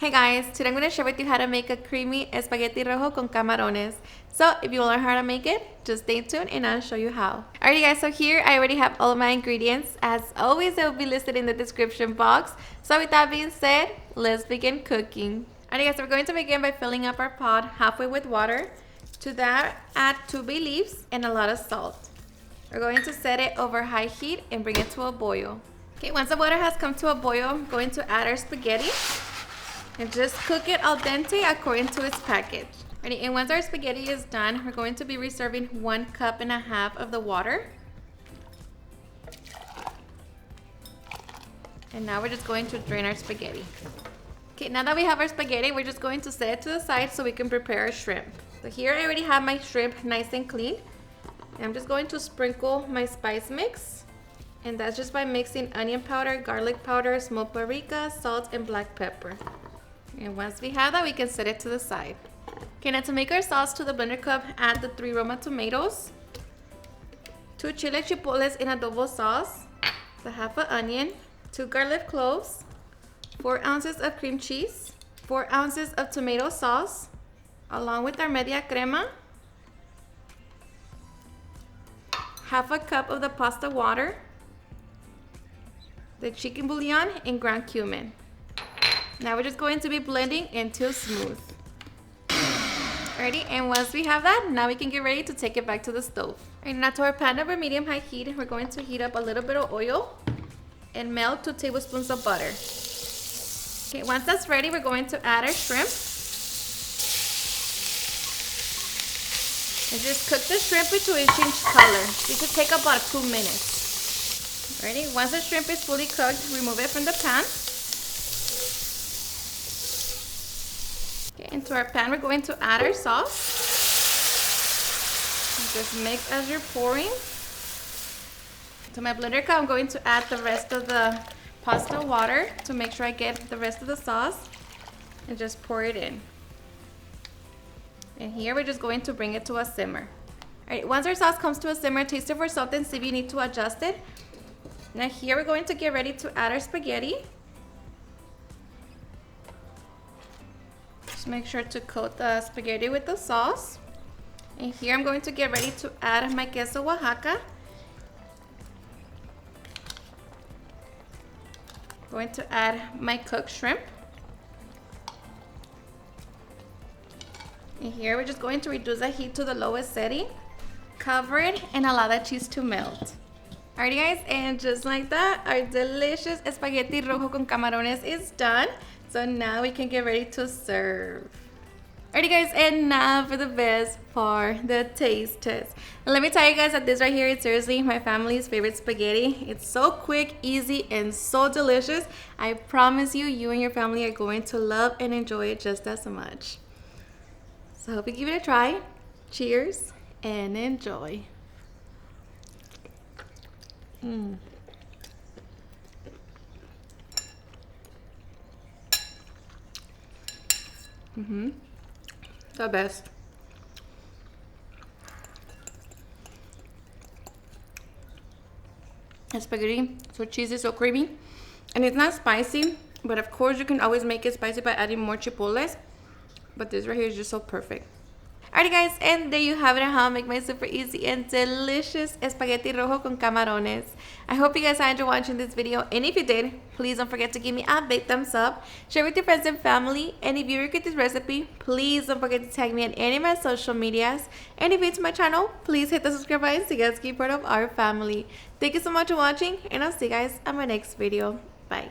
Hey guys, today I'm going to share with you how to make a creamy espagueti rojo con camarones. So if you want to learn how to make it, just stay tuned and I'll show you how. Alrighty guys, so here I already have all of my ingredients. As always, they will be listed in the description box. So with that being said, let's begin cooking. Alrighty guys, so we're going to begin by filling up our pot halfway with water. To that, add 2 bay leaves and a lot of salt. We're going to set it over high heat and bring it to a boil. Okay, once the water has come to a boil, I'm going to add our spaghetti and just cook it al dente according to its package. Ready? And once our spaghetti is done, we're going to be reserving 1.5 cups of the water. And now we're just going to drain our spaghetti. Okay, now that we have our spaghetti, we're just going to set it to the side so we can prepare our shrimp. So here I already have my shrimp nice and clean. And I'm just going to sprinkle my spice mix. And that's just by mixing onion powder, garlic powder, smoked paprika, salt, and black pepper. And once we have that, we can set it to the side. Okay, now to make our sauce, to the blender cup, add the 3 Roma tomatoes, 2 Chile chipotles in adobó sauce, the half an onion, 2 garlic cloves, 4 ounces of cream cheese, 4 ounces of tomato sauce, along with our media crema, half a cup of the pasta water, the chicken bouillon, and ground cumin. Now we're just going to be blending until smooth. Alrighty, and once we have that, now we can get ready to take it back to the stove. Alright, now to our pan over medium-high heat, we're going to heat up a little bit of oil and melt 2 tablespoons of butter. Okay, once that's ready, we're going to add our shrimp. And just cook the shrimp until it changes color. This should take about 2 minutes. Alrighty, once the shrimp is fully cooked, remove it from the pan. Okay, into our pan, we're going to add our sauce. Just mix as you're pouring. To my blender cup, I'm going to add the rest of the pasta water to make sure I get the rest of the sauce. And just pour it in. And here we're just going to bring it to a simmer. Alright, once our sauce comes to a simmer, taste it for salt and see if you need to adjust it. Now here we're going to get ready to add our spaghetti. Just make sure to coat the spaghetti with the sauce. And here I'm going to get ready to add my queso Oaxaca. Going to add my cooked shrimp. And here we're just going to reduce the heat to the lowest setting. Cover it and allow that cheese to melt. Alrighty guys, and just like that, our delicious espagueti rojo con camarones is done. So now we can get ready to serve. Alrighty guys, and now for the best part, the taste test. And let me tell you guys that this right here is seriously my family's favorite spaghetti. It's so quick, easy, and so delicious. I promise you, you and your family are going to love and enjoy it just as much. So I hope you give it a try. Cheers and enjoy. The best. The spaghetti, so cheesy, so creamy. And it's not spicy, but of course you can always make it spicy by adding more chipotles. But this right here is just so perfect. Alright guys, and there you have it, how I make my super easy and delicious espagueti rojo con camarones. I hope you guys enjoyed watching this video, and if you did, please don't forget to give me a big thumbs up, share with your friends and family, and if you regret this recipe, please don't forget to tag me on any of my social medias, and if you're new to my channel, please hit the subscribe button so you guys can be part of our family. Thank you so much for watching, and I'll see you guys on my next video. Bye.